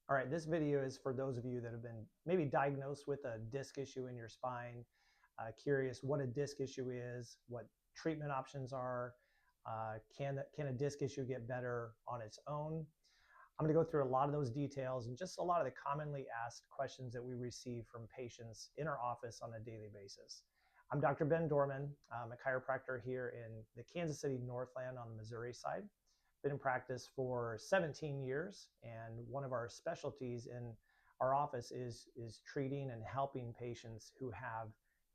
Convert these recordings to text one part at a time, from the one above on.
All right, this video is for those of you that have been maybe diagnosed with a disc issue in your spine, curious what a disc issue is, what treatment options are, can a disc issue get better on its own? I'm going to go through a lot of those details and just a lot of the commonly asked questions that we receive from patients in our office on a daily basis. I'm Dr. Ben Dohrmann. I'm a chiropractor here in the Kansas City Northland on the Missouri side. Been in practice for 17 years, and one of our specialties in our office is treating and helping patients who have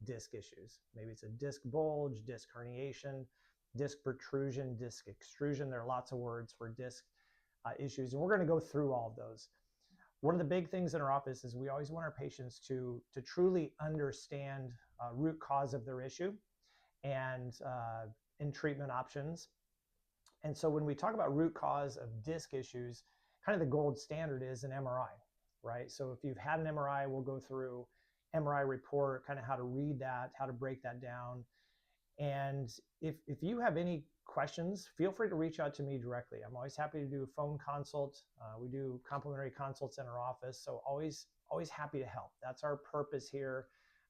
disc issues. Maybe it's a disc bulge, disc herniation, disc protrusion, disc extrusion. There are lots of words for disc issues, and we're going to go through all of those. One of the big things in our office is we always want our patients to truly understand root cause of their issue and in treatment options. And so when we talk about root cause of disc issues, kind of the gold standard is an MRI, right? So if you've had an MRI, we'll go through MRI report, kind of how to read that, how to break that down. And if you have any questions, feel free to reach out to me directly. I'm always happy to do a phone consult. We do complimentary consults in our office, so always happy to help. That's our purpose here,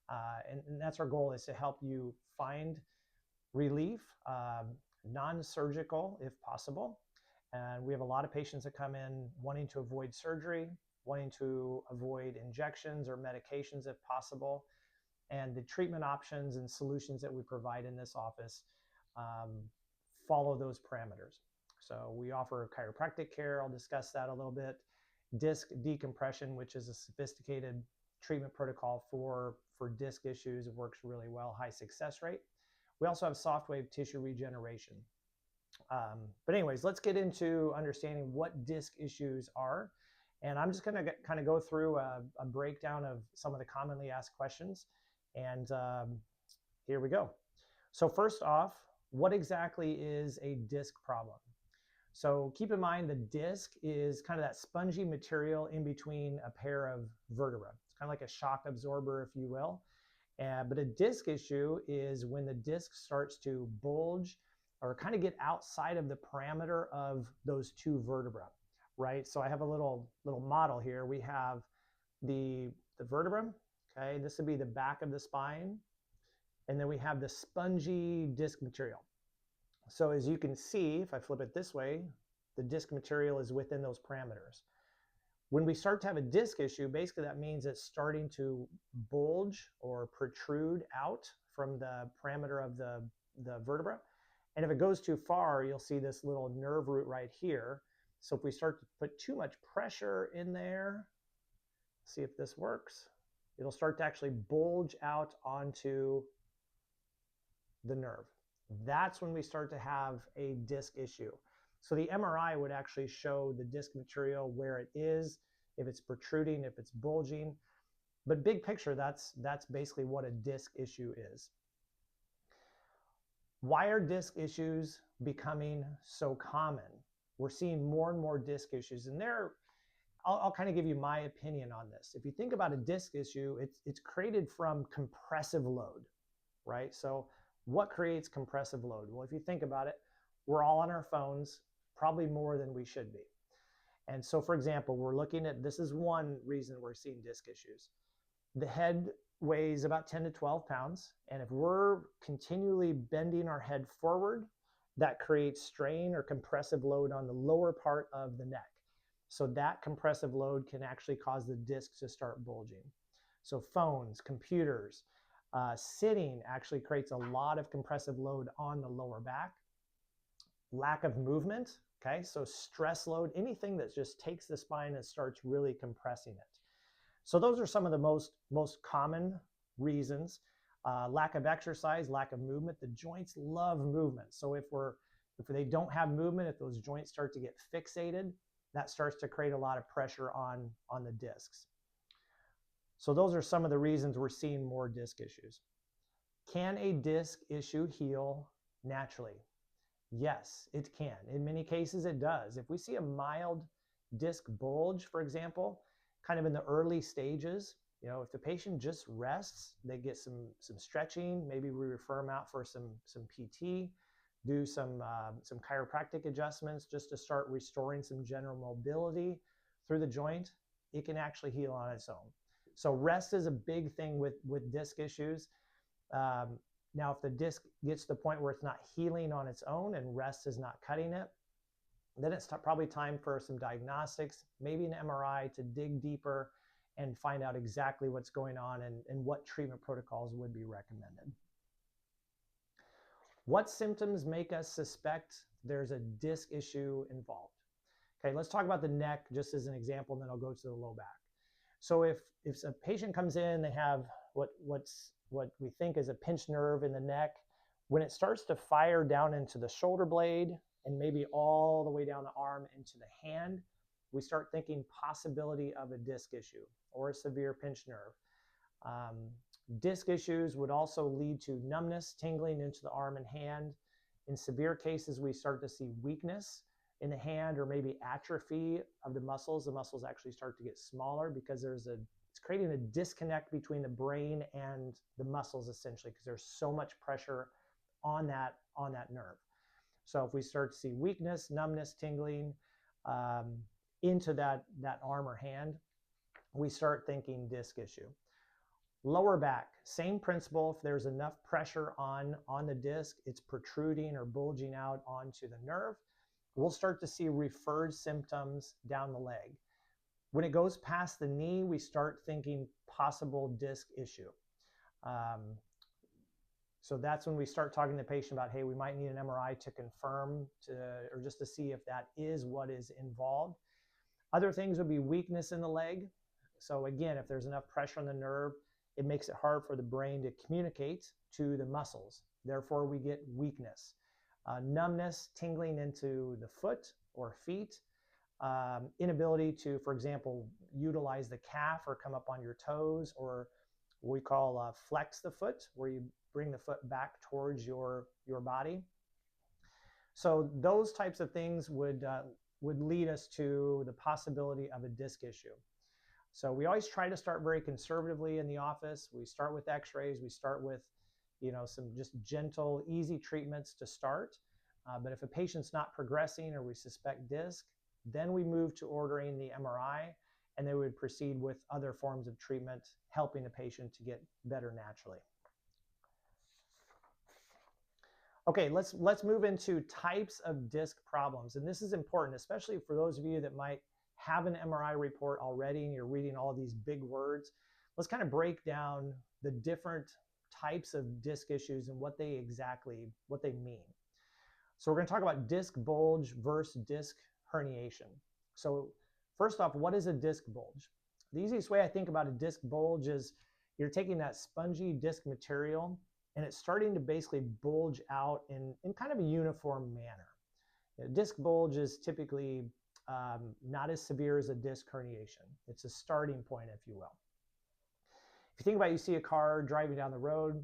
and that's our goal, is to help you find relief, non-surgical if possible. And we have a lot of patients that come in wanting to avoid surgery, wanting to avoid injections or medications if possible. And the treatment options and solutions that we provide in this office follow those parameters. So we offer chiropractic care. I'll discuss that a little bit. Disc decompression, which is a sophisticated treatment protocol for disc issues. It works really well, high success rate. We also have soft wave tissue regeneration. But anyways, let's get into understanding what disc issues are. And I'm just going to kind of go through a breakdown of some of the commonly asked questions. And here we go. So first off, what exactly is a disc problem? So keep in mind the disc is kind of that spongy material in between a pair of vertebrae. It's kind of like a shock absorber, if you will. But a disc issue is when the disc starts to bulge or kind of get outside of the parameter of those two vertebrae, right? So I have a little model here. We have the vertebra, okay? This would be the back of the spine. And then we have the spongy disc material. So as you can see, if I flip it this way, the disc material is within those parameters. When we start to have a disc issue, basically that means it's starting to bulge or protrude out from the parameter of the vertebra. And if it goes too far, you'll see this little nerve root right here. So if we start to put too much pressure in there, see if this works, it'll start to actually bulge out onto the nerve. That's when we start to have a disc issue. So the MRI would actually show the disc material where it is, if it's protruding, if it's bulging. But big picture, that's basically what a disc issue is. Why are disc issues becoming so common? We're seeing more and more disc issues, and I'll kind of give you my opinion on this. If you think about a disc issue, it's created from compressive load, right? So what creates compressive load? Well, if you think about it, we're all on our phones, probably more than we should be. And so, for example, we're looking at, this is one reason we're seeing disc issues. The head weighs about 10 to 12 pounds. And if we're continually bending our head forward, that creates strain or compressive load on the lower part of the neck. So that compressive load can actually cause the disc to start bulging. So phones, computers, sitting actually creates a lot of compressive load on the lower back. Lack of movement, okay? So stress load, anything that just takes the spine and starts really compressing it. So those are some of the most common reasons. Lack of exercise, lack of movement. The joints love movement. So if they don't have movement, if those joints start to get fixated, that starts to create a lot of pressure on the discs. So those are some of the reasons we're seeing more disc issues. Can a disc issue heal naturally? Yes, it can. In many cases, it does. If we see a mild disc bulge, for example, kind of in the early stages, if the patient just rests, they get some stretching, maybe we refer them out for some PT, do some chiropractic adjustments just to start restoring some general mobility through the joint. it can actually heal on its own. So rest is a big thing with disc issues. Now, if the disc gets to the point where it's not healing on its own and rest is not cutting it, then it's probably time for some diagnostics, maybe an MRI to dig deeper and find out exactly what's going on and what treatment protocols would be recommended. What symptoms make us suspect there's a disc issue involved? Okay, let's talk about the neck just as an example, and then I'll go to the low back. So if a patient comes in, they have what we think is a pinched nerve in the neck. When it starts to fire down into the shoulder blade and maybe all the way down the arm into the hand, we start thinking possibility of a disc issue or a severe pinched nerve. Disc issues would also lead to numbness, tingling into the arm and hand. In severe cases, we start to see weakness in the hand or maybe atrophy of the muscles. The muscles actually start to get smaller because it's creating a disconnect between the brain and the muscles essentially because there's so much pressure on that nerve. So if we start to see weakness, numbness, tingling into that arm or hand, we start thinking disc issue. Lower back, same principle. If there's enough pressure on the disc, it's protruding or bulging out onto the nerve, we'll start to see referred symptoms down the leg. When it goes past the knee, we start thinking possible disc issue. So that's when we start talking to the patient about, hey, we might need an MRI to confirm or just to see if that is what is involved. Other things would be weakness in the leg. So again, if there's enough pressure on the nerve, it makes it hard for the brain to communicate to the muscles. Therefore, we get weakness. Numbness, tingling into the foot or feet. Inability to, for example, utilize the calf or come up on your toes, or what we call flex the foot, where you bring the foot back towards your body. So those types of things would lead us to the possibility of a disc issue. So we always try to start very conservatively in the office. We start with x-rays. We start with, some just gentle, easy treatments to start. But if a patient's not progressing or we suspect disc, then we move to ordering the MRI, and then we would proceed with other forms of treatment, helping the patient to get better naturally. Okay, let's move into types of disc problems. And this is important, especially for those of you that might have an MRI report already and you're reading all these big words. Let's kind of break down the different types of disc issues and what they mean. So we're going to talk about disc bulge versus disc herniation. So first off, what is a disc bulge? The easiest way I think about a disc bulge is you're taking that spongy disc material and it's starting to basically bulge out in kind of a uniform manner. A disc bulge is typically not as severe as a disc herniation. It's a starting point, if you will. If you think about it, you see a car driving down the road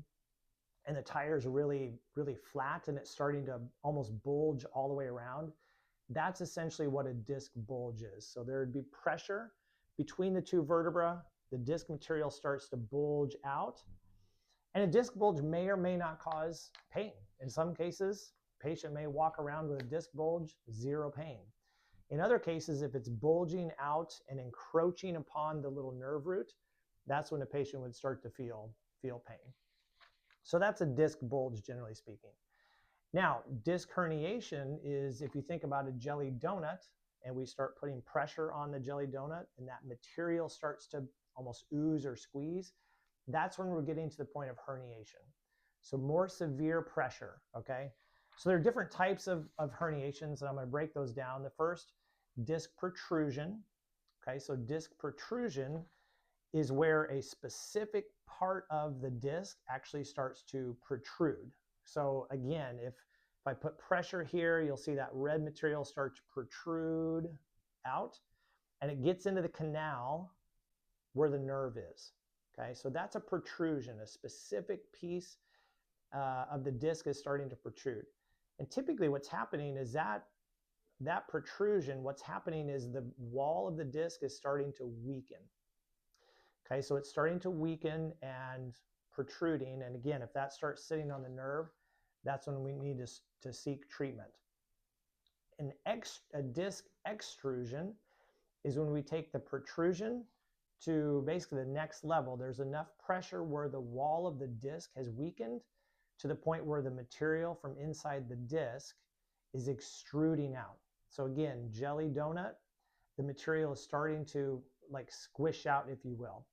and the tires are really, really flat and it's starting to almost bulge all the way around. That's essentially what a disc bulge is. So there would be pressure between the two vertebrae. The disc material starts to bulge out. And a disc bulge may or may not cause pain. In some cases, the patient may walk around with a disc bulge, zero pain. In other cases, if it's bulging out and encroaching upon the little nerve root, that's when the patient would start to feel pain. So that's a disc bulge, generally speaking. Now, disc herniation is, if you think about a jelly donut and we start putting pressure on the jelly donut and that material starts to almost ooze or squeeze, that's when we're getting to the point of herniation. So more severe pressure, okay? So there are different types of herniations, and I'm going to break those down. The first, disc protrusion. Okay, so disc protrusion is where a specific part of the disc actually starts to protrude. So again, if I put pressure here, you'll see that red material start to protrude out, and it gets into the canal where the nerve is. Okay, so that's a protrusion. A specific piece of the disc is starting to protrude. And typically what's happening is that protrusion, what's happening is the wall of the disc is starting to weaken. Okay, so it's starting to weaken and protruding. And again, if that starts sitting on the nerve, that's when we need to seek treatment. A disc extrusion is when we take the protrusion to basically the next level. There's enough pressure where the wall of the disc has weakened to the point where the material from inside the disc is extruding out. So again, jelly donut, the material is starting to like squish out, if you will.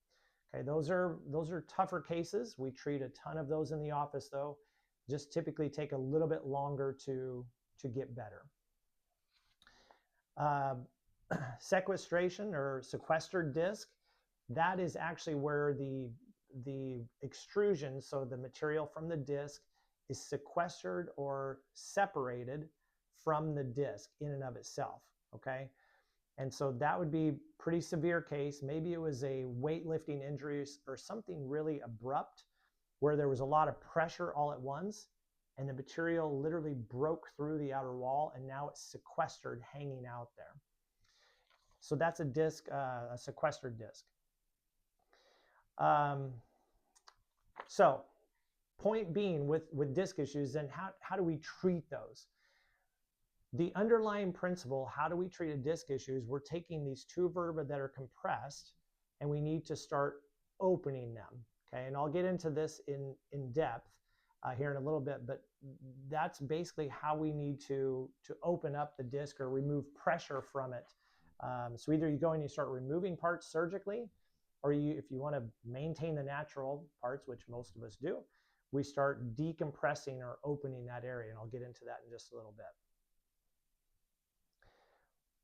Okay, those are tougher cases. We treat a ton of those in the office though. Just typically take a little bit longer to get better. Sequestration or sequestered disc, that is actually where the extrusion, so the material from the disc, is sequestered or separated from the disc in and of itself, okay? And so that would be pretty severe case. Maybe it was a weightlifting injury or something really abrupt where there was a lot of pressure all at once and the material literally broke through the outer wall and now it's sequestered, hanging out there. So that's a disc, a sequestered disc. So point being with disc issues, then how do we treat those? The underlying principle, how do we treat a disc issue, is we're taking these two vertebrae that are compressed and we need to start opening them, okay? And I'll get into this in depth here in a little bit, but that's basically how we need to open up the disc or remove pressure from it. So either you go and you start removing parts surgically, or if you want to maintain the natural parts, which most of us do, we start decompressing or opening that area, and I'll get into that in just a little bit.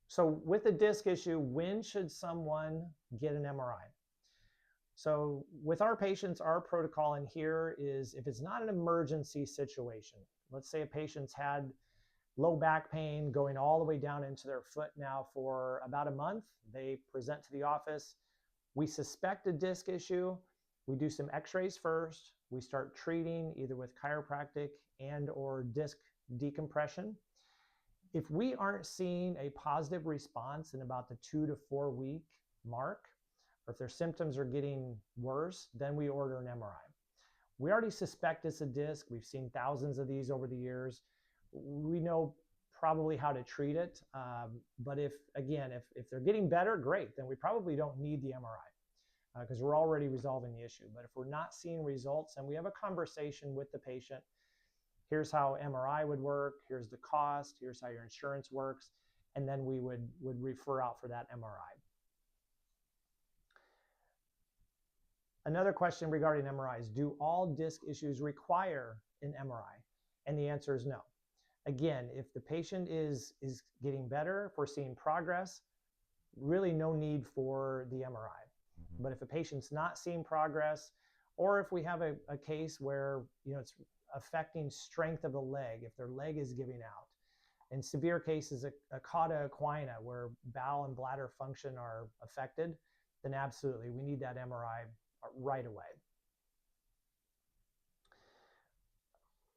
So with a disc issue, when should someone get an MRI? So with our patients, our protocol in here is if it's not an emergency situation, let's say a patient's had low back pain going all the way down into their foot now for about a month, they present to the office, we suspect a disc issue, we do some x-rays first, we start treating either with chiropractic and or disc decompression. If we aren't seeing a positive response in about the 2 to 4 week mark, or if their symptoms are getting worse, then we order an MRI. We already suspect it's a disc. We've seen thousands of these over the years. We know probably how to treat it. But if they're getting better, great, then we probably don't need the MRI because we're already resolving the issue. But if we're not seeing results and we have a conversation with the patient, here's how MRI would work, here's the cost, here's how your insurance works, and then we would refer out for that MRI. Another question regarding MRIs, do all disc issues require an MRI? And the answer is no. Again, if the patient is getting better, if we're seeing progress, really no need for the MRI. But if a patient's not seeing progress, or if we have a case where it's affecting strength of the leg, if their leg is giving out. In severe cases, a cauda equina, where bowel and bladder function are affected, then absolutely, we need that MRI right away.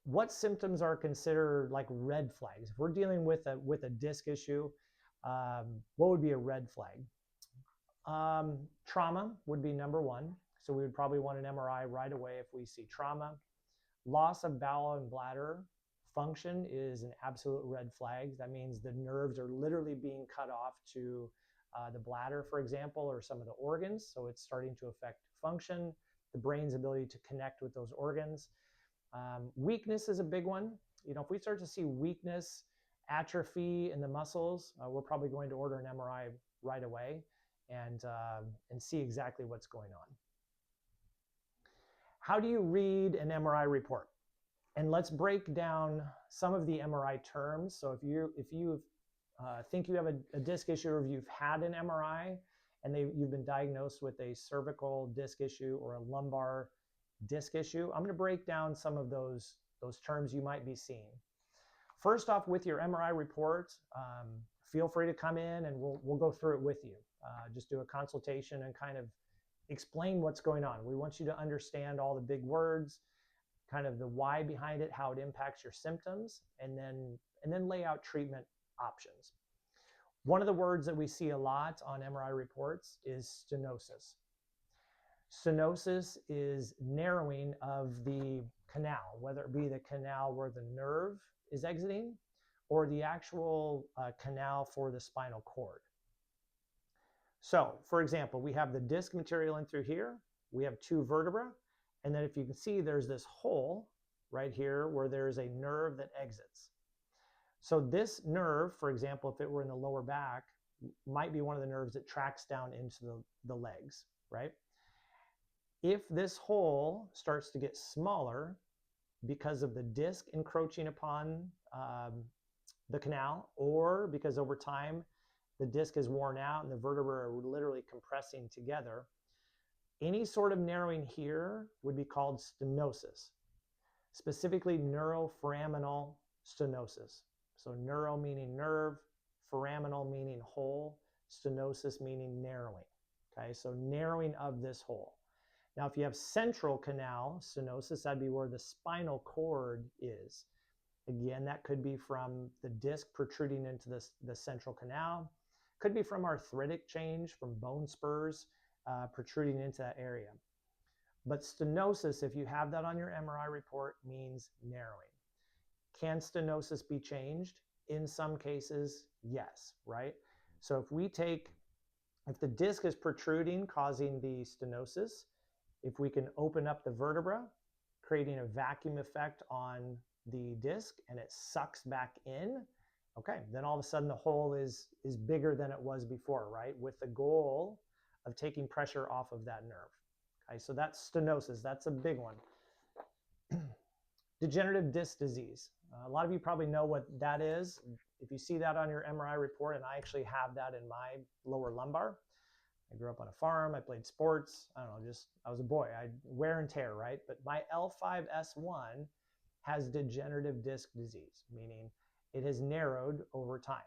What symptoms are considered like red flags? If we're dealing with a disc issue, what would be a red flag? Trauma would be number one. So we would probably want an MRI right away if we see trauma. Loss of bowel and bladder function is an absolute red flag. That means the nerves are literally being cut off to the bladder, for example, or some of the organs. So it's starting to affect function, the brain's ability to connect with those organs. Weakness is a big one. If we start to see weakness, atrophy in the muscles, we're probably going to order an MRI right away and see exactly what's going on. How do you read an MRI report? And let's break down some of the MRI terms. So if you think you have a disc issue, or if you've had an MRI and you've been diagnosed with a cervical disc issue or a lumbar disc issue, I'm going to break down some of those terms you might be seeing. First off, with your MRI report, feel free to come in and we'll go through it with you. Just do a consultation and kind of explain what's going on. We want you to understand all the big words, kind of the why behind it, how it impacts your symptoms, and then lay out treatment options. One of the words that we see a lot on MRI reports is stenosis. Stenosis is narrowing of the canal, whether it be the canal where the nerve is exiting or the actual canal for the spinal cord. So for example, we have the disc material in through here. We have two vertebrae. And then if you can see, there's this hole right here where there's a nerve that exits. So this nerve, for example, if it were in the lower back, might be one of the nerves that tracks down into the legs, right? If this hole starts to get smaller because of the disc encroaching upon the canal, or because over time the disc is worn out and the vertebrae are literally compressing together, any sort of narrowing here would be called stenosis, specifically neuroforaminal stenosis. So neuro meaning nerve, foraminal meaning hole, stenosis meaning narrowing. Okay, so narrowing of this hole. Now, if you have central canal stenosis, that'd be where the spinal cord is. Again, that could be from the disc protruding into the central canal. Could be from arthritic change, from bone spurs protruding into that area. But stenosis, if you have that on your MRI report, means narrowing. Can stenosis be changed? In some cases, yes, right? So if the disc is protruding, causing the stenosis, if we can open up the vertebra, creating a vacuum effect on the disc and it sucks back in, okay, then all of a sudden the hole is bigger than it was before, right? With the goal of taking pressure off of that nerve. Okay, so that's stenosis. That's a big one. Degenerative disc disease. A lot of you probably know what that is. If you see that on your MRI report, and I actually have that in my lower lumbar. I grew up on a farm. I played sports. I don't know, I was a boy. I wear and tear, right? But my L5S1 has degenerative disc disease, meaning it has narrowed over time.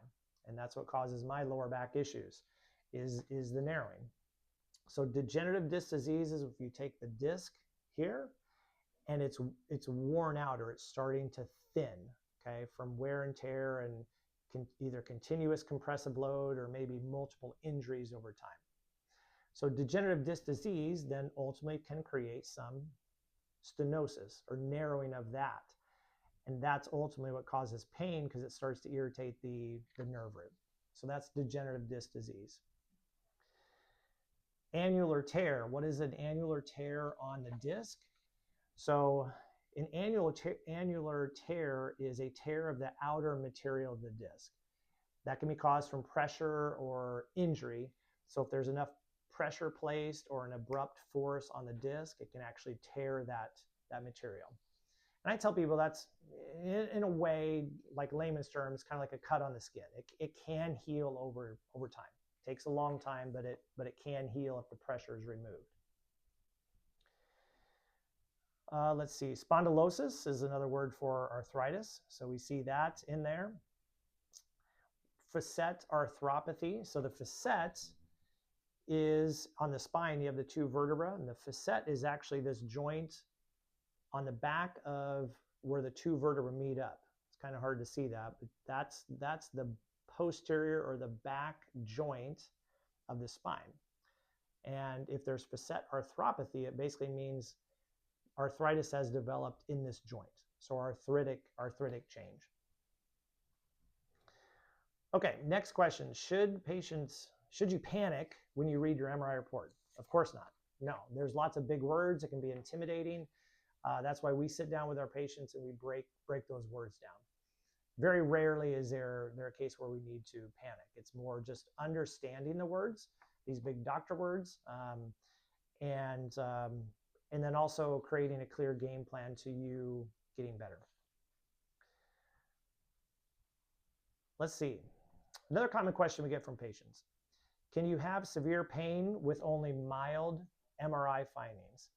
And that's what causes my lower back issues, is the narrowing. So degenerative disc disease is if you take the disc here and it's worn out or it's starting to thin, okay, from wear and tear and either continuous compressive load or maybe multiple injuries over time. So degenerative disc disease then ultimately can create some stenosis or narrowing of that. And that's ultimately what causes pain because it starts to irritate the nerve root. So that's degenerative disc disease. Annular tear. What is an annular tear on the disc? So an annular tear is a tear of the outer material of the disc. That can be caused from pressure or injury. So if there's enough pressure placed or an abrupt force on the disc, it can actually tear that material. And I tell people that's, in a way, like layman's terms, kind of like a cut on the skin. It can heal over time. It takes a long time, but it can heal if the pressure is removed. Let's see, spondylosis is another word for arthritis. So we see that in there. Facet arthropathy. So the facet is on the spine. You have the two vertebrae, and the facet is actually this joint on the back of where the two vertebrae meet up. It's kind of hard to see that, but that's the posterior or the back joint of the spine. And if there's facet arthropathy, it basically means arthritis has developed in this joint. So arthritic change. Okay, next question. Should you panic when you read your MRI report? Of course not. No, there's lots of big words. It can be intimidating. That's why we sit down with our patients and we break those words down. Very rarely is there a case where we need to panic. It's more just understanding the words, these big doctor words, and then also creating a clear game plan to you getting better. Let's see. Another common question we get from patients. Can you have severe pain with only mild MRI findings?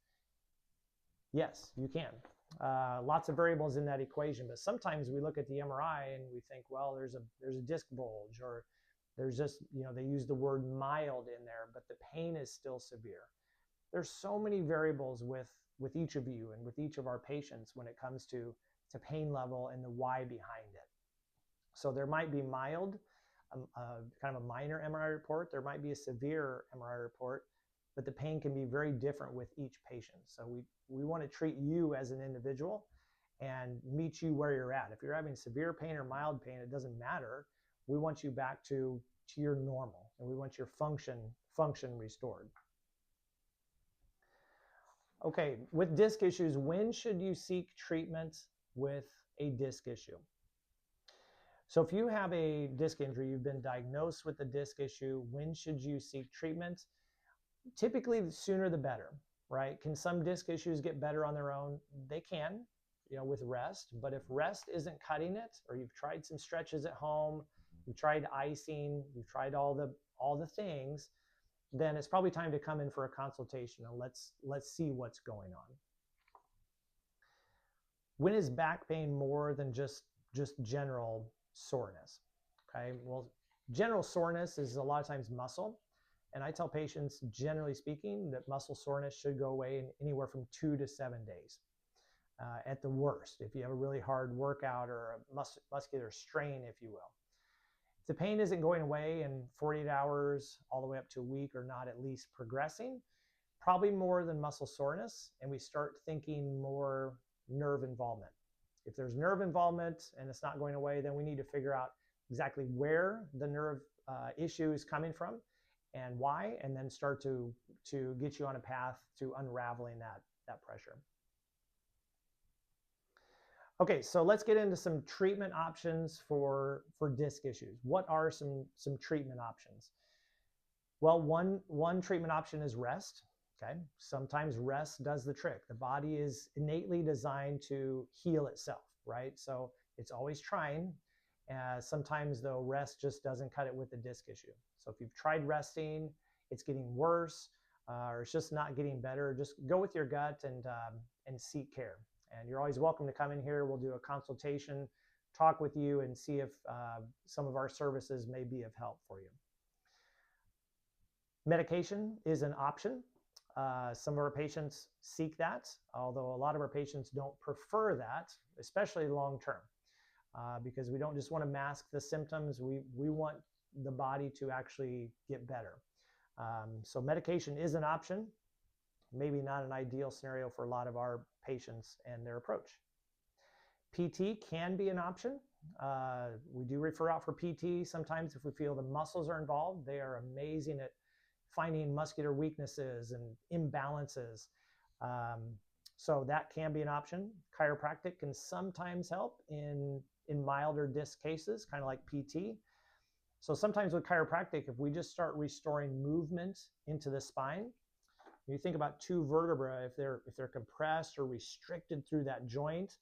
Yes, you can. Lots of variables in that equation, but sometimes we look at the MRI and we think, well, there's a disc bulge, or there's just, they use the word mild in there, but the pain is still severe. There's so many variables with each of you and with each of our patients when it comes to pain level and the why behind it. So there might be mild, kind of a minor MRI report. There might be a severe MRI report, but the pain can be very different with each patient. So we want to treat you as an individual and meet you where you're at. If you're having severe pain or mild pain, it doesn't matter. We want you back to your normal, and we want your function function restored. Okay, with disc issues, when should you seek treatment with a disc issue? So if you have a disc injury, you've been diagnosed with a disc issue, when should you seek treatment? Typically, the sooner the better, right? Can some disc issues get better on their own? They can, with rest. But if rest isn't cutting it, or you've tried some stretches at home, you've tried icing, you've tried all the things, then it's probably time to come in for a consultation and let's see what's going on. When is back pain more than just general soreness? Okay, well, general soreness is a lot of times muscle. And I tell patients, generally speaking, that muscle soreness should go away in anywhere from 2 to 7 days at the worst, if you have a really hard workout or a muscular strain, if you will. If the pain isn't going away in 48 hours all the way up to a week, or not at least progressing, probably more than muscle soreness, and we start thinking more nerve involvement. If there's nerve involvement and it's not going away, then we need to figure out exactly where the nerve issue is coming from and why, and then start to get you on a path to unraveling that pressure. Okay, so let's get into some treatment options for disc issues. What are some treatment options? Well, one treatment option is rest. Okay, sometimes rest does the trick. The body is innately designed to heal itself, right? So it's always trying. Sometimes though, rest just doesn't cut it with the disc issue. So if you've tried resting, it's getting worse, or it's just not getting better, just go with your gut and seek care. And you're always welcome to come in here. We'll do a consultation, talk with you, and see if some of our services may be of help for you. Medication is an option. Some of our patients seek that, although a lot of our patients don't prefer that, especially long term, because we don't just want to mask the symptoms. We want the body to actually get better. So medication is an option, maybe not an ideal scenario for a lot of our patients and their approach. PT can be an option. We do refer out for PT sometimes if we feel the muscles are involved. They are amazing at finding muscular weaknesses and imbalances. So that can be an option. Chiropractic can sometimes help in milder disc cases, kind of like PT. So sometimes with chiropractic, if we just start restoring movement into the spine, when you think about two vertebrae, if they're compressed or restricted through that joint,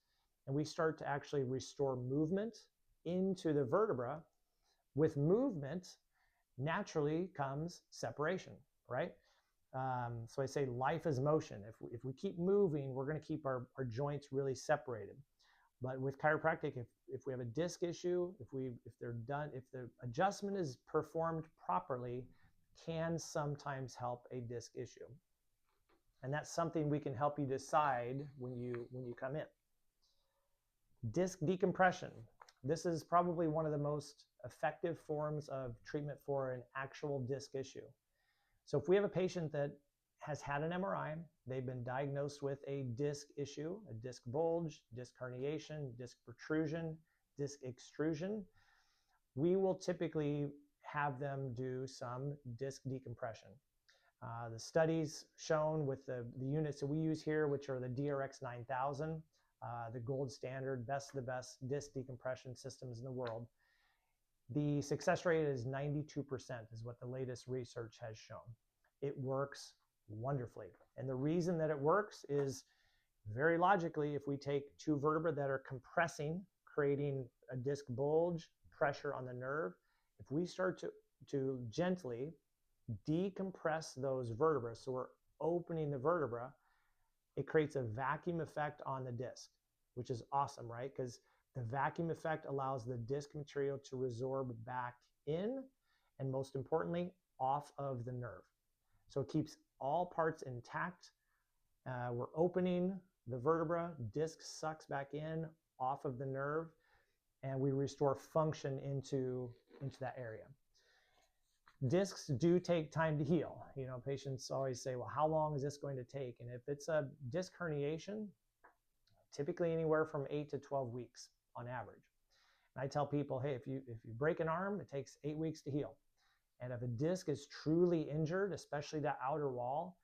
and we start to actually restore movement into the vertebra, with movement naturally comes separation, right? So I say life is motion. If we keep moving, we're going to keep our joints really separated. But with chiropractic, if we have a disc issue, if the adjustment is performed properly, can sometimes help a disc issue. And that's something we can help you decide when you come in. Disc decompression. This is probably one of the most effective forms of treatment for an actual disc issue. So if we have a patient that has had an MRI, they've been diagnosed with a disc issue, a disc bulge, disc herniation, disc protrusion, disc extrusion, we will typically have them do some disc decompression. The studies shown with the units that we use here, which are the DRX 9000, the gold standard, best of the best disc decompression systems in the world. The success rate is 92%, is what the latest research has shown. It works wonderfully. And the reason that it works is very logically, if we take two vertebrae that are compressing, creating a disc bulge, pressure on the nerve, if we start to gently decompress those vertebrae, so we're opening the vertebra, it creates a vacuum effect on the disc, which is awesome, right? Because the vacuum effect allows the disc material to resorb back in, and most importantly, off of the nerve. So it keeps all parts intact. We're opening the vertebra, disc sucks back in, off of the nerve, and we restore function into that area. Discs do take time to heal. Patients always say, well, how long is this going to take? And if it's a disc herniation, typically anywhere from 8 to 12 weeks on average. And I tell people, hey, if you break an arm, it takes 8 weeks to heal. And if a disc is truly injured, especially that outer wall,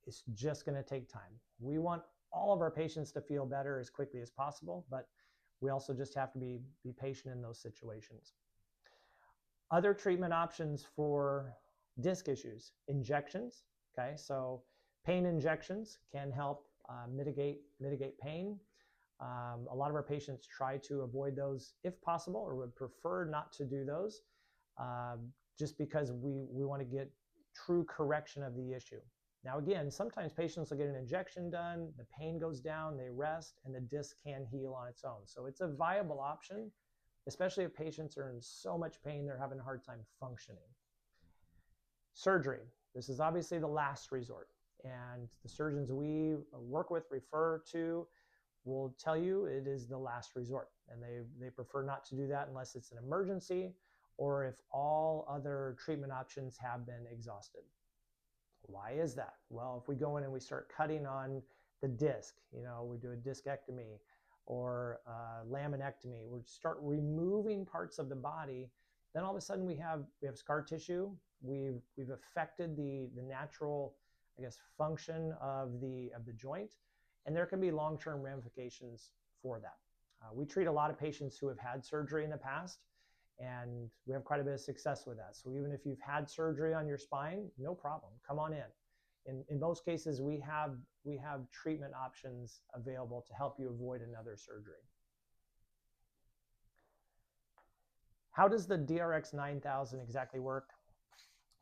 it's just going to take time. We want all of our patients to feel better as quickly as possible, but we also just have to be patient in those situations. Other treatment options for disc issues: injections. Okay, so pain injections can help mitigate pain. A lot of our patients try to avoid those if possible, or would prefer not to do those, just because we want to get true correction of the issue. Now, again, sometimes patients will get an injection done, the pain goes down, they rest, and the disc can heal on its own. So it's a viable option, especially if patients are in so much pain they're having a hard time functioning. Surgery. This is obviously the last resort, and the surgeons we work with, refer to, will tell you it is the last resort, and they prefer not to do that unless it's an emergency or if all other treatment options have been exhausted. Why is that? Well, if we go in and we start cutting on the disc, we do a discectomy or laminectomy, we start removing parts of the body, then all of a sudden we have scar tissue. We've affected the natural, function of the joint, and there can be long-term ramifications for that. We treat a lot of patients who have had surgery in the past, and we have quite a bit of success with that. So even if you've had surgery on your spine, no problem, come on in. In most cases, we have treatment options available to help you avoid another surgery. How does the DRX 9000 exactly work?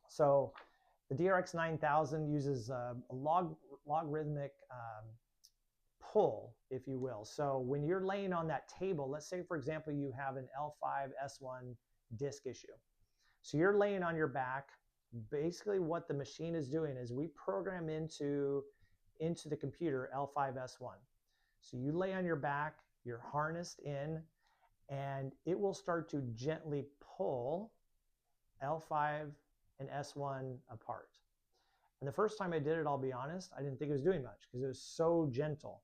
So the DRX 9000 uses a logarithmic pull, if you will. So when you're laying on that table, let's say, for example, you have an L5-S1 disc issue. So you're laying on your back. Basically what the machine is doing is we program into the computer L5-S1. So you lay on your back, you're harnessed in, and it will start to gently pull L5 and S1 apart. And the first time I did it, I'll be honest, I didn't think it was doing much because it was so gentle.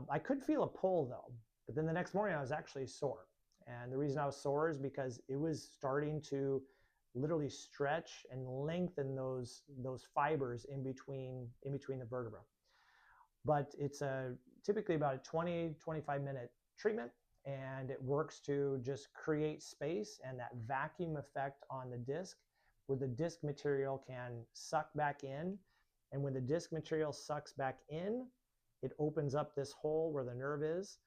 I could feel a pull though, but then the next morning I was actually sore. And the reason I was sore is because it was starting to literally stretch and lengthen those fibers in between the vertebra. But it's typically about a 20-25 minute treatment, and it works to just create space and that vacuum effect on the disc, where the disc material can suck back in. And when the disc material sucks back in, it opens up this hole where the nerve is,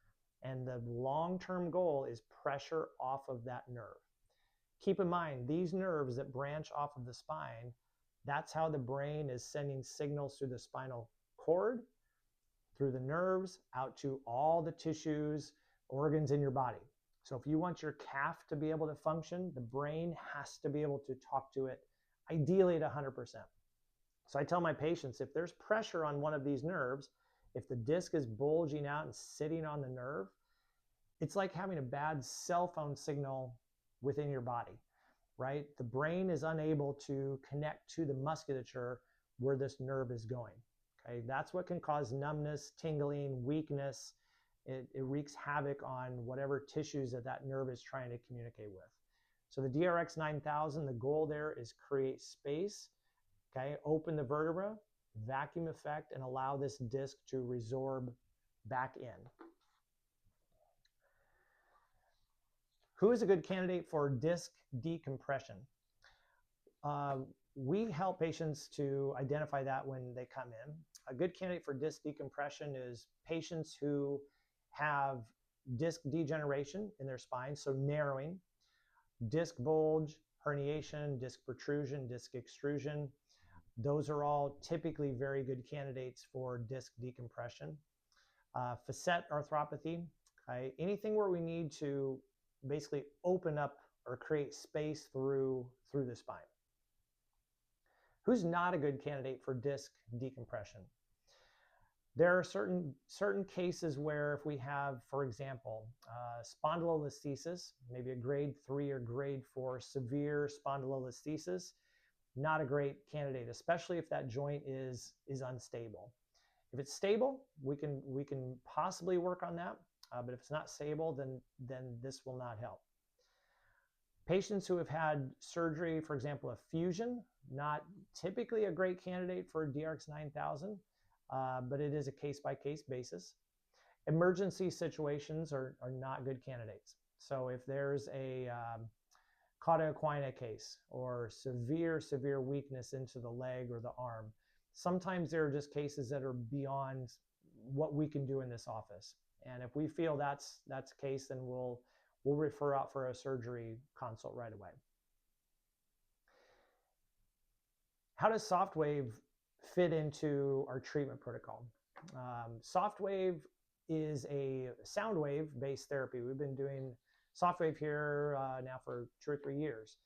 and the long-term goal is pressure off of that nerve. Keep in mind, these nerves that branch off of the spine, that's how the brain is sending signals through the spinal cord, through the nerves, out to all the tissues, organs in your body. So if you want your calf to be able to function, the brain has to be able to talk to it, ideally at 100%. So I tell my patients, if there's pressure on one of these nerves, if the disc is bulging out and sitting on the nerve, it's like having a bad cell phone signal within your body, right? The brain is unable to connect to the musculature where this nerve is going, okay? That's what can cause numbness, tingling, weakness. It wreaks havoc on whatever tissues that nerve is trying to communicate with. So the DRX 9000, the goal there is create space, okay? Open the vertebra, vacuum effect, and allow this disc to resorb back in. Who is a good candidate for disc decompression? We help patients to identify that when they come in. A good candidate for disc decompression is patients who have disc degeneration in their spine, so narrowing, disc bulge, herniation, disc protrusion, disc extrusion. Those are all typically very good candidates for disc decompression. Facet arthropathy, okay? Anything where we need to basically open up or create space through the spine. Who's not a good candidate for disc decompression? There are certain cases where if we have, for example, spondylolisthesis, maybe a grade 3 or grade 4 severe spondylolisthesis, not a great candidate, especially if that joint is unstable. If it's stable, we can possibly work on that, but if it's not stable, then this will not help. Patients who have had surgery, for example, a fusion, not typically a great candidate for DRX 9000, but it is a case-by-case basis. Emergency situations are not good candidates. So if there's a cauda equina case or severe weakness into the leg or the arm, sometimes there are just cases that are beyond what we can do in this office. And if we feel that's the case, then we'll refer out for a surgery consult right away. How does SoftWave fit into our treatment protocol? SoftWave is a sound wave based therapy. We've been doing SoftWave here now for 2 or 3 years.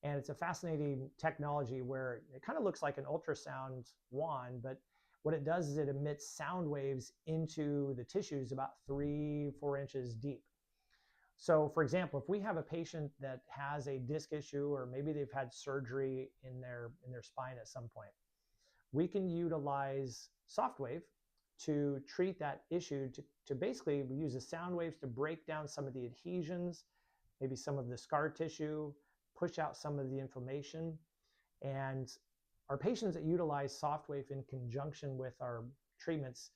And it's a fascinating technology where it kind of looks like an ultrasound wand, but what it does is it emits sound waves into the tissues about 3-4 inches deep. So for example, if we have a patient that has a disc issue, or maybe they've had surgery in their spine at some point, we can utilize SoftWave to treat that issue, to basically use the sound waves to break down some of the adhesions, maybe some of the scar tissue, push out some of the inflammation. And our patients that utilize SoftWave in conjunction with our treatments,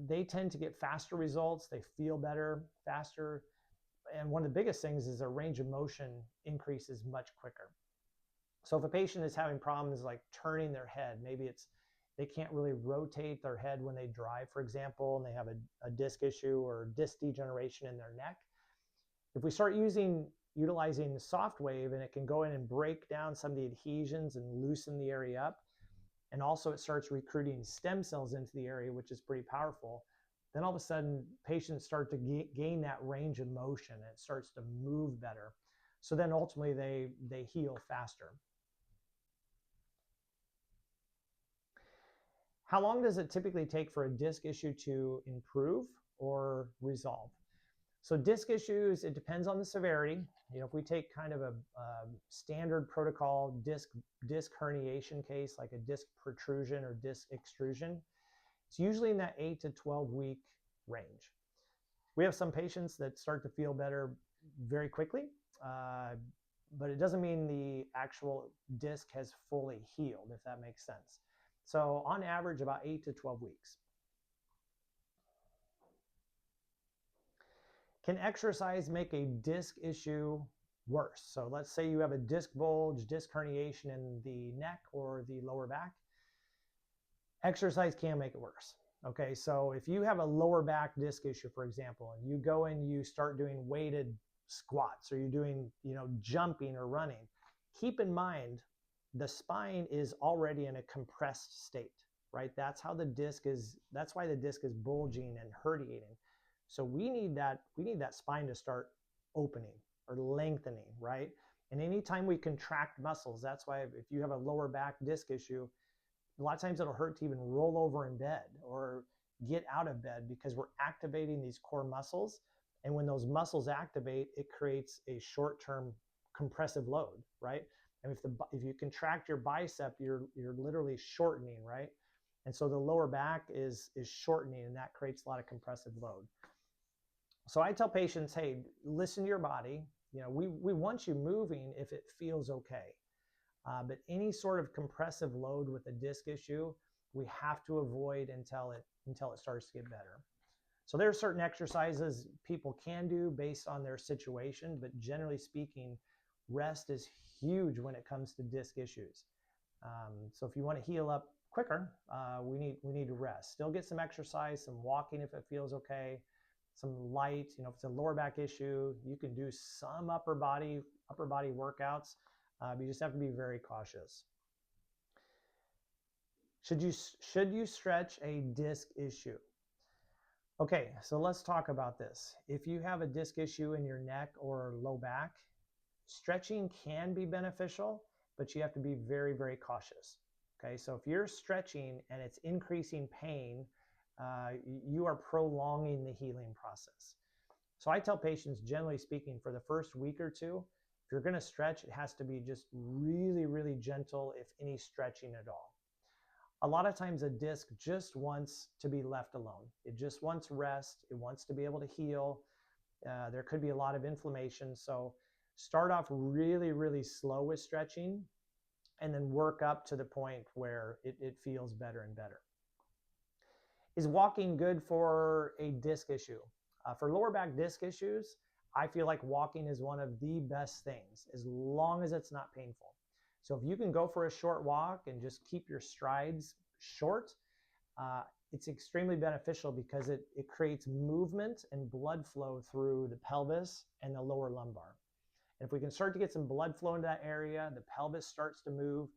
they tend to get faster results. They feel better faster. And one of the biggest things is their range of motion increases much quicker. So if a patient is having problems like turning their head, maybe they can't really rotate their head when they drive, for example, and they have a disc issue or disc degeneration in their neck. If we start utilizing SoftWave, and it can go in and break down some of the adhesions and loosen the area up, and also it starts recruiting stem cells into the area, which is pretty powerful, then all of a sudden patients start to gain that range of motion, and it starts to move better. So then ultimately they heal faster. How long does it typically take for a disc issue to improve or resolve? So disc issues, it depends on the severity. If we take kind of a standard protocol disc herniation case, like a disc protrusion or disc extrusion, it's usually in that 8 to 12 week range. We have some patients that start to feel better very quickly, but it doesn't mean the actual disc has fully healed, if that makes sense. So on average, about 8 to 12 weeks. Can exercise make a disc issue worse? So let's say you have a disc bulge, disc herniation in the neck or the lower back. Exercise can make it worse. Okay, so if you have a lower back disc issue, for example, and you go and you start doing weighted squats, or you're doing, jumping or running, keep in mind the spine is already in a compressed state, right? That's why the disc is bulging and herniating. So we need that spine to start opening or lengthening, right? And anytime we contract muscles, that's why if you have a lower back disc issue, a lot of times it'll hurt to even roll over in bed or get out of bed, because we're activating these core muscles. And when those muscles activate, it creates a short-term compressive load, right? And if you contract your bicep, you're literally shortening, right? And so the lower back is shortening, and that creates a lot of compressive load. So I tell patients, hey, listen to your body. We want you moving if it feels okay. But any sort of compressive load with a disc issue, we have to avoid until it starts to get better. So there are certain exercises people can do based on their situation, but generally speaking, rest is huge when it comes to disc issues. So if you want to heal up quicker, we need to rest. Still get some exercise, some walking if it feels okay, some light. If it's a lower back issue, you can do some upper body workouts. But you just have to be very cautious. Should you stretch a disc issue? Okay, so let's talk about this. If you have a disc issue in your neck or low back, stretching can be beneficial, but you have to be very, very cautious. Okay, so if you're stretching and it's increasing pain, you are prolonging the healing process. So I tell patients, generally speaking, for the first week or two, if you're going to stretch, it has to be just really, really gentle, if any stretching at all. A lot of times a disc just wants to be left alone. It just wants rest. It wants to be able to heal. There could be a lot of inflammation. So Start off really, really slow with stretching, and then work up to the point where it feels better and better. Is walking good for a disc issue? For lower back disc issues, I feel like walking is one of the best things, as long as it's not painful. So if you can go for a short walk and just keep your strides short, it's extremely beneficial because it creates movement and blood flow through the pelvis and the lower lumbar. And if we can start to get some blood flow into that area, the pelvis starts to move,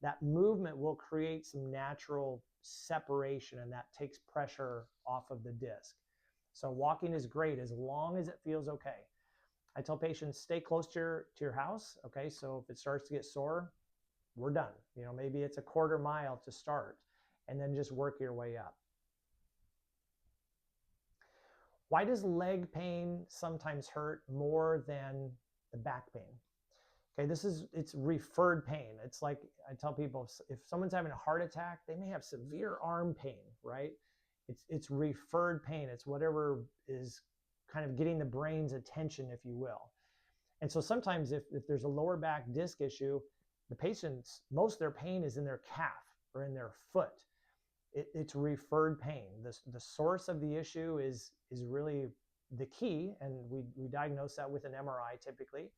that movement will create some natural separation, and that takes pressure off of the disc. So walking is great as long as it feels okay. I tell patients, stay close to your house. Okay, so if it starts to get sore, we're done. You know, maybe it's a quarter mile to start, and then just work your way up. Why does leg pain sometimes hurt more than the back pain? Okay, it's referred pain. It's like I tell people, if someone's having a heart attack, they may have severe arm pain, right? It's referred pain. It's whatever is kind of getting the brain's attention, if you will. And so sometimes if there's a lower back disc issue, the patients, most of their pain is in their calf or in their foot. It's referred pain. The source of the issue is really the key, and we diagnose that with an MRI typically.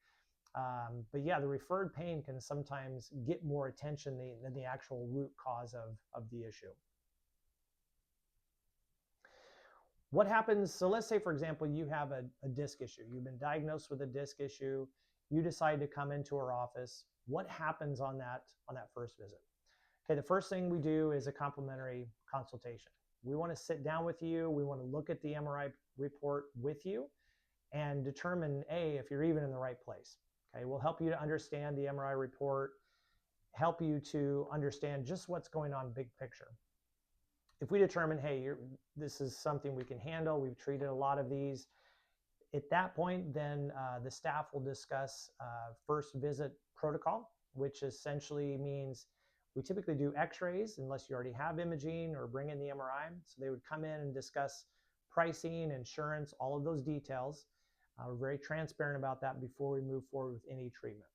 But yeah, the referred pain can sometimes get more attention than the actual root cause of the issue. What happens, so let's say, for example, you have a disc issue. You've been diagnosed with a disc issue. You decide to come into our office. What happens on that first visit? Okay, the first thing we do is a complimentary consultation. We want to sit down with you. We want to look at the MRI report with you and determine, A, if you're even in the right place. Okay, we'll help you to understand the MRI report, help you to understand just what's going on big picture. If we determine, hey, this is something we can handle, we've treated a lot of these, at that point, then the staff will discuss first visit protocol, which essentially means we typically do x-rays unless you already have imaging or bring in the MRI. So they would come in and discuss pricing, insurance, all of those details. We're very transparent about that before we move forward with any treatment.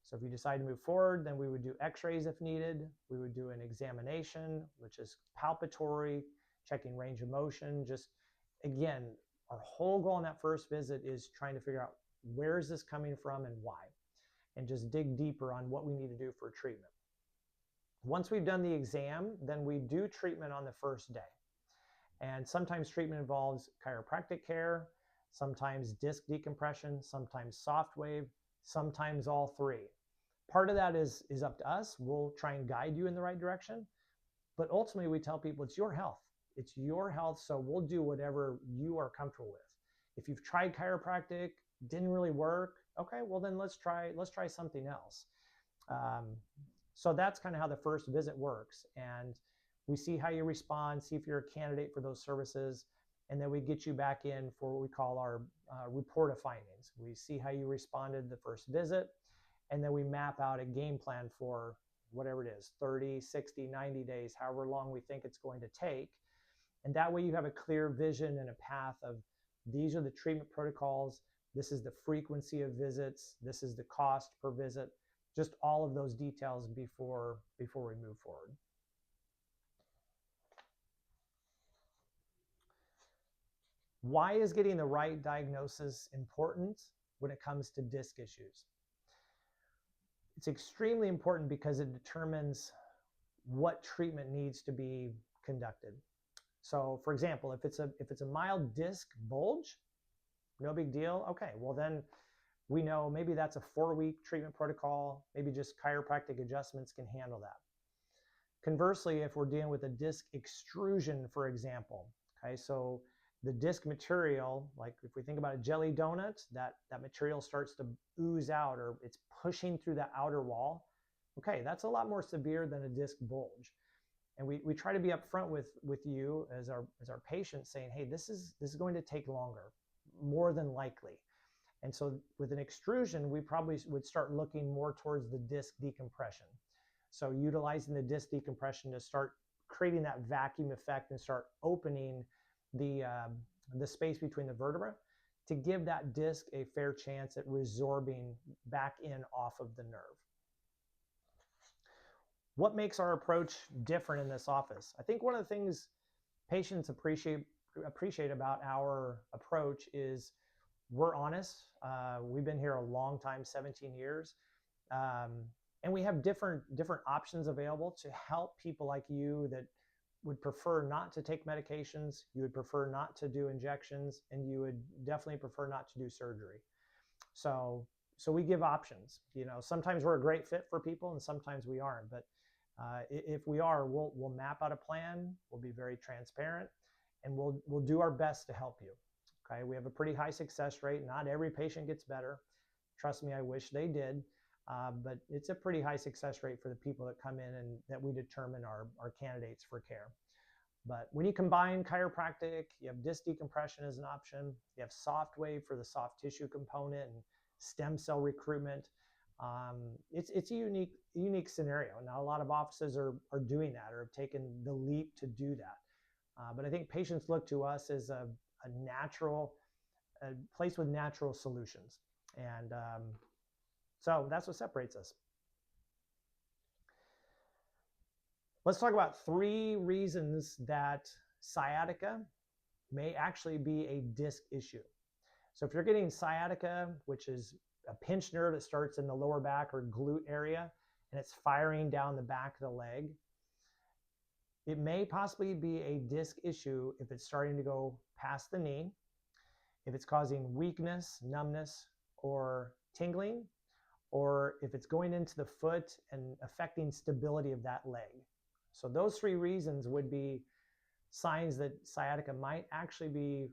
So if you decide to move forward, then we would do x-rays if needed. We would do an examination, which is palpatory, checking range of motion. Just, again, our whole goal in that first visit is trying to figure out where is this coming from and why, and just dig deeper on what we need to do for treatment. Once we've done the exam, then we do treatment on the first day. And sometimes treatment involves chiropractic care, sometimes disc decompression, sometimes soft wave, sometimes all three. Part of that is up to us. We'll try and guide you in the right direction. But ultimately, we tell people it's your health. It's your health, so we'll do whatever you are comfortable with. If you've tried chiropractic, didn't really work, okay, well then let's try something else. So that's kind of how the first visit works. And we see how you respond, see if you're a candidate for those services, and then we get you back in for what we call our report of findings. We see how you responded the first visit, and then we map out a game plan for whatever it is, 30, 60, 90 days, however long we think it's going to take. And that way you have a clear vision and a path of these are the treatment protocols, this is the frequency of visits, this is the cost per visit, just all of those details before we move forward. Why is getting the right diagnosis important when it comes to disc issues? It's extremely important because it determines what treatment needs to be conducted. So for example, if it's a mild disc bulge, no big deal. Okay, well then we know maybe that's a 4-week treatment protocol, maybe just chiropractic adjustments can handle that. Conversely, if we're dealing with a disc extrusion, for example, okay, so the disc material, like if we think about a jelly donut, that material starts to ooze out or it's pushing through the outer wall. Okay, that's a lot more severe than a disc bulge. And we try to be upfront with you as our patient saying, hey, this is going to take longer, more than likely. And so with an extrusion, we probably would start looking more towards the disc decompression. So utilizing the disc decompression to start creating that vacuum effect and start opening the space between the vertebra to give that disc a fair chance at resorbing back in off of the nerve. What makes our approach different in this office? I think one of the things patients appreciate about our approach is we're honest. We've been here a long time, 17 years. And we have different options available to help people like you that would prefer not to take medications, you would prefer not to do injections, and you would definitely prefer not to do surgery. So we give options. You know, sometimes we're a great fit for people and sometimes we aren't, but if we are, we'll map out a plan, we'll be very transparent, and we'll do our best to help you. Okay, we have a pretty high success rate. Not every patient gets better. Trust me, I wish they did. But it's a pretty high success rate for the people that come in and that we determine are candidates for care. But when you combine chiropractic, you have disc decompression as an option, you have soft wave for the soft tissue component and stem cell recruitment. It's a unique scenario. Now, a lot of offices are doing that or have taken the leap to do that. But I think patients look to us as a place with natural solutions. And so that's what separates us. Let's talk about 3 reasons that sciatica may actually be a disc issue. So if you're getting sciatica, which is a pinched nerve that starts in the lower back or glute area, and it's firing down the back of the leg, it may possibly be a disc issue if it's starting to go past the knee, if it's causing weakness, numbness, or tingling, or if it's going into the foot and affecting stability of that leg. So those 3 reasons would be signs that sciatica might actually be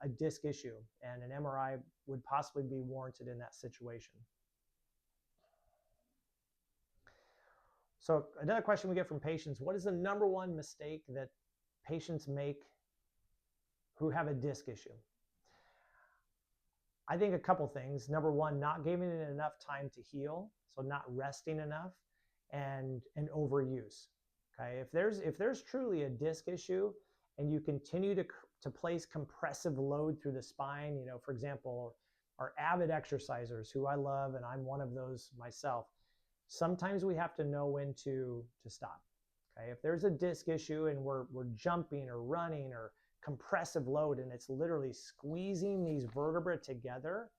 a disc issue, and an MRI would possibly be warranted in that situation. So another question we get from patients: what is the #1 mistake that patients make who have a disc issue? I think a couple things. #1, not giving it enough time to heal, so not resting enough, and overuse. Okay, if there's truly a disc issue and you continue to place compressive load through the spine, you know, for example, our avid exercisers, who I love, and I'm one of those myself, sometimes we have to know when to stop. Okay, if there's a disc issue and we're jumping or running or compressive load and it's literally squeezing these vertebrae together,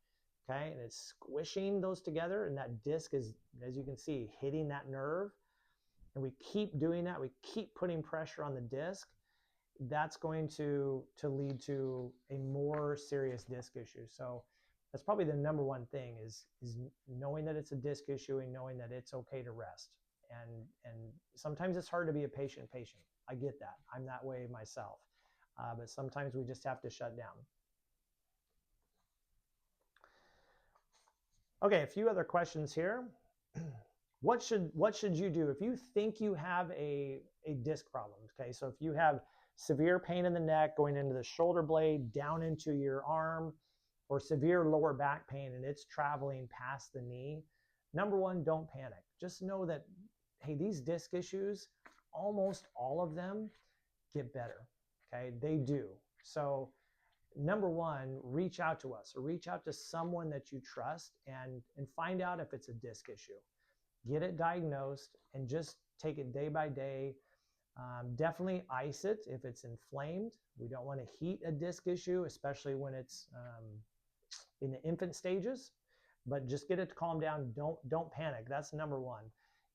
okay, and it's squishing those together, and that disc is, as you can see, hitting that nerve, and we keep doing that, we keep putting pressure on the disc, that's going to lead to a more serious disc issue. So that's probably the #1 thing is knowing that it's a disc issue and knowing that it's okay to rest. And sometimes it's hard to be a patient. I get that. I'm that way myself. But sometimes we just have to shut down. Okay, a few other questions here. What should you do if you think you have a disc problem? Okay, so if you have severe pain in the neck going into the shoulder blade, down into your arm, or severe lower back pain and it's traveling past the knee, #1, don't panic. Just know that, hey, these disc issues, almost all of them get better. Okay, they do. So #1, reach out to us or reach out to someone that you trust and find out if it's a disc issue. Get it diagnosed and just take it day by day. Definitely ice it if it's inflamed. We don't want to heat a disc issue, especially when it's in the infant stages, but just get it to calm down. Don't panic. That's #1.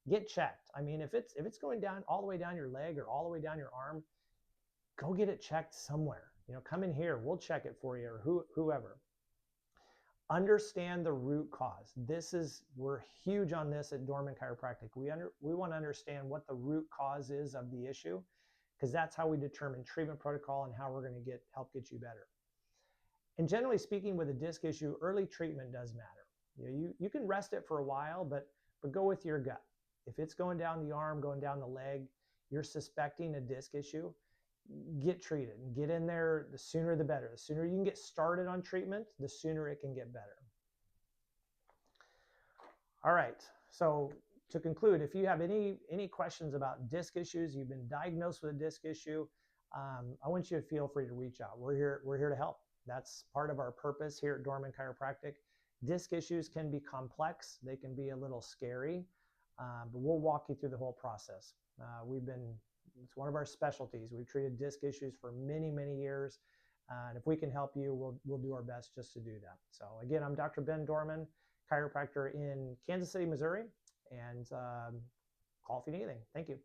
Get checked. I mean, if it's going down all the way down your leg or all the way down your arm, go get it checked somewhere. You know, come in here, we'll check it for you, or whoever. Understand the root cause. We're huge on this at Dohrmann Chiropractic. We want to understand what the root cause is of the issue, because that's how we determine treatment protocol and how we're going to help get you better. And generally speaking, with a disc issue, early treatment does matter. You can rest it for a while, but go with your gut. If it's going down the arm, going down the leg, you're suspecting a disc issue, get treated and get in there. The sooner the better. The sooner you can get started on treatment, the sooner it can get better. All right, so to conclude, if you have any questions about disc issues, you've been diagnosed with a disc issue, I want you to feel free to reach out. We're here to help. That's part of our purpose here at Dohrmann Chiropractic. Disc issues can be complex. They can be a little scary, but we'll walk you through the whole process. It's one of our specialties. We've treated disc issues for many, many years. And if we can help you, we'll do our best just to do that. So again, I'm Dr. Ben Dohrmann, chiropractor in Kansas City, Missouri, and call if you need anything. Thank you.